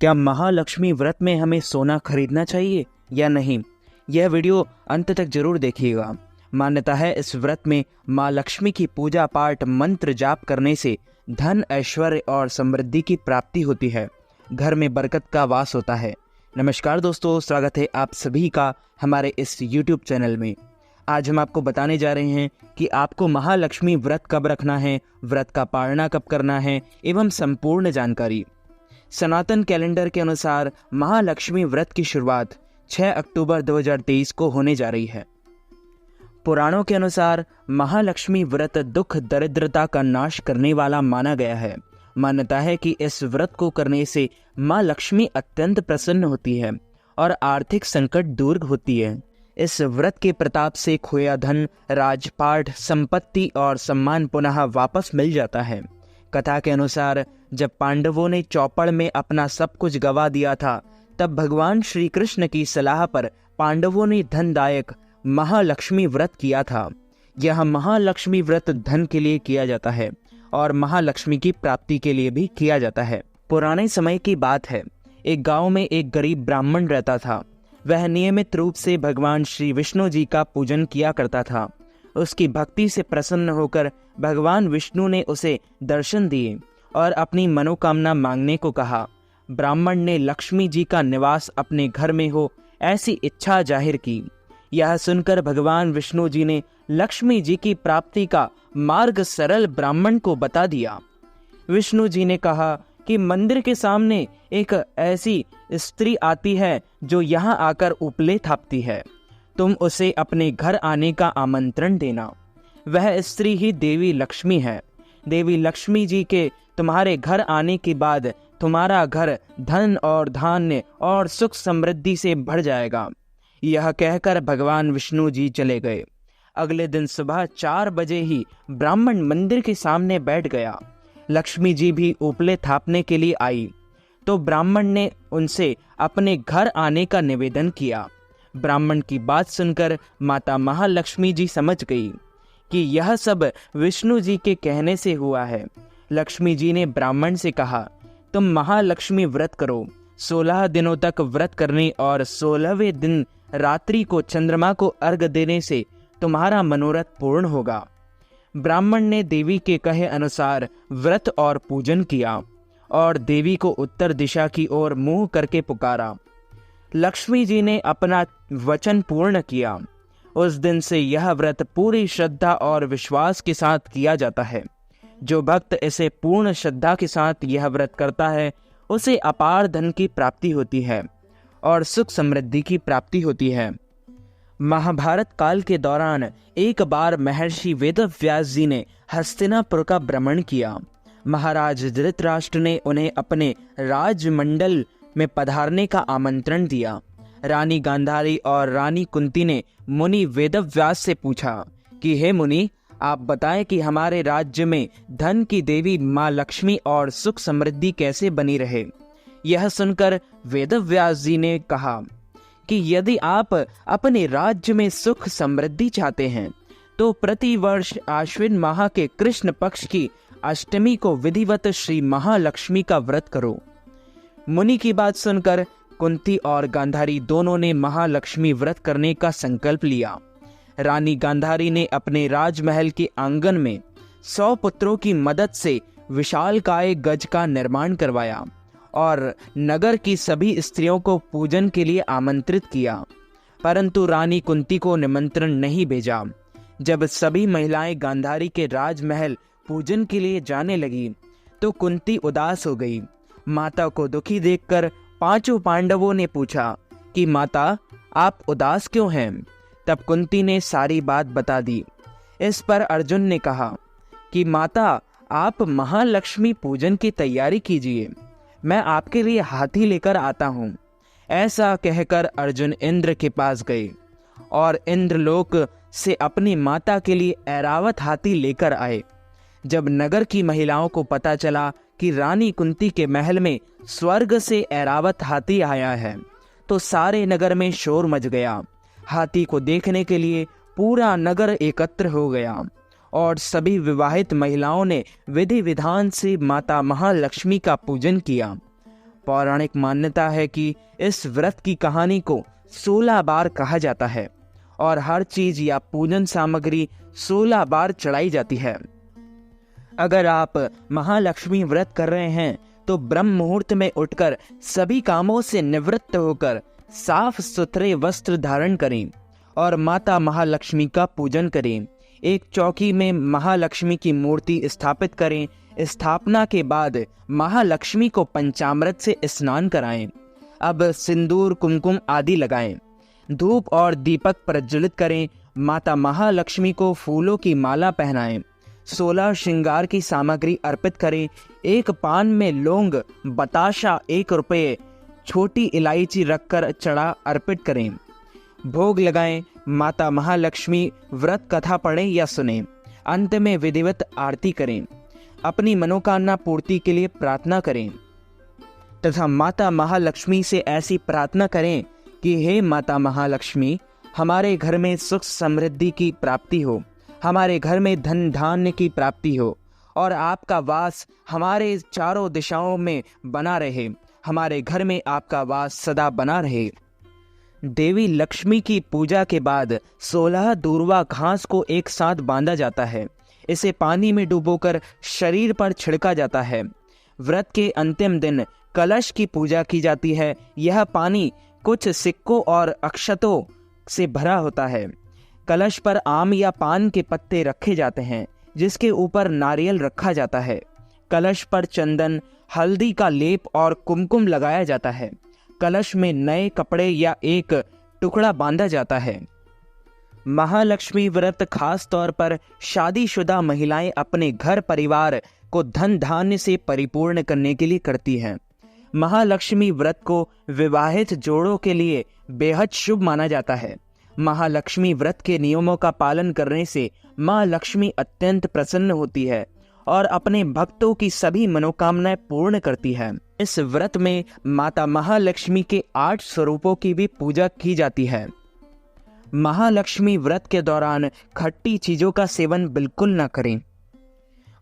क्या महालक्ष्मी व्रत में हमें सोना खरीदना चाहिए या नहीं? यह वीडियो अंत तक जरूर देखिएगा। मान्यता है इस व्रत में माँ लक्ष्मी की पूजा पाठ मंत्र जाप करने से धन, ऐश्वर्य और समृद्धि की प्राप्ति होती है। घर में बरकत का वास होता है। नमस्कार दोस्तों, स्वागत है आप सभी का हमारे इस YouTube चैनल में। आज हम आपको बताने जा रहे हैं कि आपको महालक्ष्मी व्रत कब रखना है, व्रत का पालना कब करना है एवं संपूर्ण जानकारी। सनातन कैलेंडर के अनुसार महालक्ष्मी व्रत की शुरुआत 6 अक्टूबर 2023 को होने जा रही है। पुराणों के अनुसार महालक्ष्मी व्रत दुख दरिद्रता का नाश करने वाला माना गया है। मान्यता है कि इस व्रत को करने से माँ लक्ष्मी अत्यंत प्रसन्न होती है और आर्थिक संकट दूर होती है। इस व्रत के प्रताप से खोया धन, राजपाट, संपत्ति और सम्मान पुनः वापस मिल जाता है। कथा के अनुसार जब पांडवों ने चौपड़ में अपना सब कुछ गवा दिया था, तब भगवान श्री कृष्ण की सलाह पर पांडवों ने धनदायक महालक्ष्मी व्रत किया था। यह महालक्ष्मी व्रत धन के लिए किया जाता है और महालक्ष्मी की प्राप्ति के लिए भी किया जाता है। पुराने समय की बात है, एक गांव में एक गरीब ब्राह्मण रहता था। वह नियमित रूप से भगवान श्री विष्णु जी का पूजन किया करता था। उसकी भक्ति से प्रसन्न होकर भगवान विष्णु ने उसे दर्शन दिए और अपनी मनोकामना मांगने को कहा। ब्राह्मण ने लक्ष्मी जी का निवास अपने घर में हो ऐसी इच्छा जाहिर की। यह सुनकर भगवान विष्णु जी ने लक्ष्मी जी की प्राप्ति का मार्ग सरल ब्राह्मण को बता दिया। विष्णु जी ने कहा कि मंदिर के सामने एक ऐसी स्त्री आती है जो यहाँ आकर उपले थापती है। तुम उसे अपने घर आने का आमंत्रण देना। वह स्त्री ही देवी लक्ष्मी है। देवी लक्ष्मी जी के तुम्हारे घर आने के बाद तुम्हारा घर धन और धान्य और सुख समृद्धि से भर जाएगा। यह कहकर भगवान विष्णु जी चले गए। अगले दिन सुबह 4 बजे ही ब्राह्मण मंदिर के सामने बैठ गया। लक्ष्मी जी भी उपले थापने के लिए आई तो ब्राह्मण ने उनसे अपने घर आने का निवेदन किया। ब्राह्मण की बात सुनकर माता महालक्ष्मी जी समझ गई कि यह सब विष्णु जी के कहने से हुआ है। लक्ष्मी जी ने ब्राह्मण से कहा, तुम महालक्ष्मी व्रत करो। 16 दिनों तक व्रत करने और 16वें दिन रात्रि को चंद्रमा को अर्घ देने से तुम्हारा मनोरथ पूर्ण होगा। ब्राह्मण ने देवी के कहे अनुसार व्रत और पूजन किया और देवी को उत्तर दिशा की ओर मुंह करके पुकारा। लक्ष्मी जी ने अपना वचन पूर्ण किया। उस दिन से यह व्रत पूरी श्रद्धा और विश्वास के साथ किया जाता है। जो भक्त इसे पूर्ण श्रद्धा के साथ यह व्रत करता है, उसे अपार धन की प्राप्ति होती है और सुख समृद्धि की प्राप्ति होती है। महाभारत काल के दौरान एक बार महर्षि वेदव्यास जी ने हस्तिनापुर का भ्रमण किया। महाराज धृतराष्ट्र ने उन्हें अपने राजमंडल में पधारने का आमंत्रण दिया। रानी गांधारी और रानी कुंती ने मुनि वेदव्यास से पूछा कि हे मुनि, आप बताएं कि हमारे राज्य में धन की देवी माँ लक्ष्मी और सुख समृद्धि कैसे बनी रहे। यह सुनकर वेदव्यास जी ने कहा कि यदि आप अपने राज्य में सुख समृद्धि चाहते हैं तो प्रति वर्ष आश्विन माह के कृष्ण पक्ष की अष्टमी को विधिवत श्री महालक्ष्मी का व्रत करो। मुनि की बात सुनकर कुंती और गांधारी दोनों ने महालक्ष्मी व्रत करने का संकल्प लिया। रानी गांधारी ने अपने राजमहल के आंगन में 100 पुत्रों की मदद से विशालकाय गज का निर्माण करवाया और नगर की सभी स्त्रियों को पूजन के लिए आमंत्रित किया, परंतु रानी कुंती को निमंत्रण नहीं भेजा। जब सभी महिलाएं गांधारी के राजमहल पूजन के लिए जाने लगी तो कुंती उदास हो गई। माता को दुखी देखकर 5 पांडवों ने पूछा कि माता, आप उदास क्यों हैं? तब कुंती ने सारी बात बता दी। इस पर अर्जुन ने कहा कि माता, आप महालक्ष्मी पूजन की तैयारी कीजिए, मैं आपके लिए हाथी लेकर आता हूँ। ऐसा कहकर अर्जुन इंद्र के पास गए और इंद्रलोक से अपनी माता के लिए ऐरावत हाथी लेकर आए। जब नगर की महिलाओं को पता चला कि रानी कुंती के महल में स्वर्ग से ऐरावत हाथी आया है तो सारे नगर में शोर मच गया। हाथी को देखने के लिए पूरा नगर एकत्र हो गया और सभी विवाहित महिलाओं ने विधि विधान से माता महालक्ष्मी का पूजन किया। पौराणिक मान्यता है कि इस व्रत की कहानी को 16 बार कहा जाता है और हर चीज या पूजन सामग्री 16 बार चढ़ाई जाती है। अगर आप महालक्ष्मी व्रत कर रहे हैं तो ब्रह्म मुहूर्त में उठकर सभी कामों से निवृत्त होकर साफ सुथरे वस्त्र धारण करें और माता महालक्ष्मी का पूजन करें। एक चौकी में महालक्ष्मी की मूर्ति स्थापित करें। स्थापना के बाद महालक्ष्मी को पंचामृत से स्नान कराएं। अब सिंदूर, कुमकुम आदि लगाएं। धूप और दीपक प्रज्वलित करें। माता महालक्ष्मी को फूलों की माला पहनाएं। 16 श्रृंगार की सामग्री अर्पित करें। एक पान में लौंग, बताशा, 1 रुपये, छोटी इलायची रखकर चढ़ा अर्पित करें। भोग लगाएं। माता महालक्ष्मी व्रत कथा पढ़ें या सुनें। अंत में विधिवत आरती करें। अपनी मनोकामना पूर्ति के लिए प्रार्थना करें तथा माता महालक्ष्मी से ऐसी प्रार्थना करें कि हे माता महालक्ष्मी, हमारे घर में सुख समृद्धि की प्राप्ति हो, हमारे घर में धन धान्य की प्राप्ति हो और आपका वास हमारे चारों दिशाओं में बना रहे। हमारे घर में आपका वास सदा बना रहे। देवी लक्ष्मी की पूजा के बाद 16 दूर्वा घास को एक साथ बांधा जाता है। इसे पानी में डुबोकर शरीर पर छिड़का जाता है। व्रत के अंतिम दिन कलश की पूजा की जाती है। यह पानी कुछ सिक्कों और अक्षतों से भरा होता है। कलश पर आम या पान के पत्ते रखे जाते हैं, जिसके ऊपर नारियल रखा जाता है। कलश पर चंदन, हल्दी का लेप और कुमकुम लगाया जाता है। कलश में नए कपड़े या एक टुकड़ा बांधा जाता है। महालक्ष्मी व्रत खास तौर पर शादीशुदा महिलाएं अपने घर परिवार को धन धान्य से परिपूर्ण करने के लिए करती हैं। महालक्ष्मी व्रत को विवाहित जोड़ों के लिए बेहद शुभ माना जाता है। महालक्ष्मी व्रत के नियमों का पालन करने से मां लक्ष्मी अत्यंत प्रसन्न होती है और अपने भक्तों की सभी मनोकामनाएं पूर्ण करती है। इस व्रत में माता महालक्ष्मी के 8 स्वरूपों की भी पूजा की जाती है। महालक्ष्मी व्रत के दौरान खट्टी चीजों का सेवन बिल्कुल न करें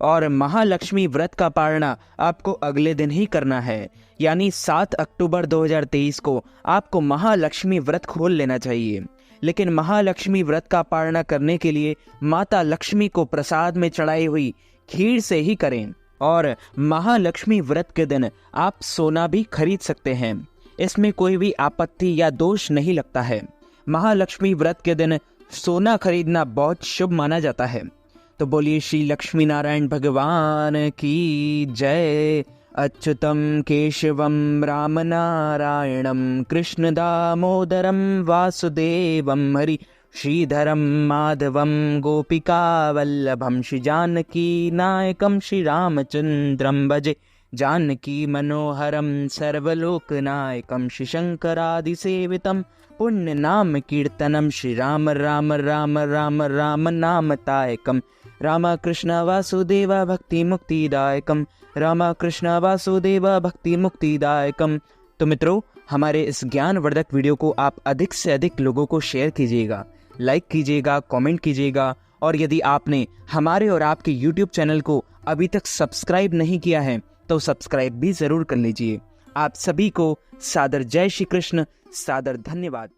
और महालक्ष्मी व्रत का पालना आपको अगले दिन ही करना है, यानी 7 अक्टूबर 2023 को आपको महालक्ष्मी व्रत खोल लेना चाहिए। लेकिन महालक्ष्मी व्रत का पालना करने के लिए माता लक्ष्मी को प्रसाद में चढ़ाई हुई खीर से ही करें और महालक्ष्मी व्रत के दिन आप सोना भी खरीद सकते हैं। इसमें कोई भी आपत्ति या दोष नहीं लगता है। महालक्ष्मी व्रत के दिन सोना खरीदना बहुत शुभ माना जाता है। तो बोलिए श्री लक्ष्मी नारायण भगवान की जय। अच्युतम केशवम राम नारायणम कृष्ण दामोदरम वासुदेवम हरि श्रीधरम माधवम गोपिका वल्लभम श्री जानकी नायकम श्री रामचंद्रम भजे जानकी मनोहरम सर्वलोकनायकम श्री शंकरादि सेवितम पुण्य नाम कीर्तनम श्री राम राम राम राम राम नाम तायकम राम कृष्ण वासुदेव भक्ति मुक्तिदायकम राम कृष्ण वासुदेव भक्ति मुक्तिदायकम। तो मित्रों, हमारे इस ज्ञानवर्धक वीडियो को आप अधिक से अधिक लोगों को शेयर कीजिएगा, लाइक कीजिएगा, कमेंट कीजिएगा और यदि आपने हमारे और आपके YouTube चैनल को अभी तक सब्सक्राइब नहीं किया है तो सब्सक्राइब भी जरूर कर लीजिए। आप सभी को सादर जय श्री कृष्ण, सादर धन्यवाद।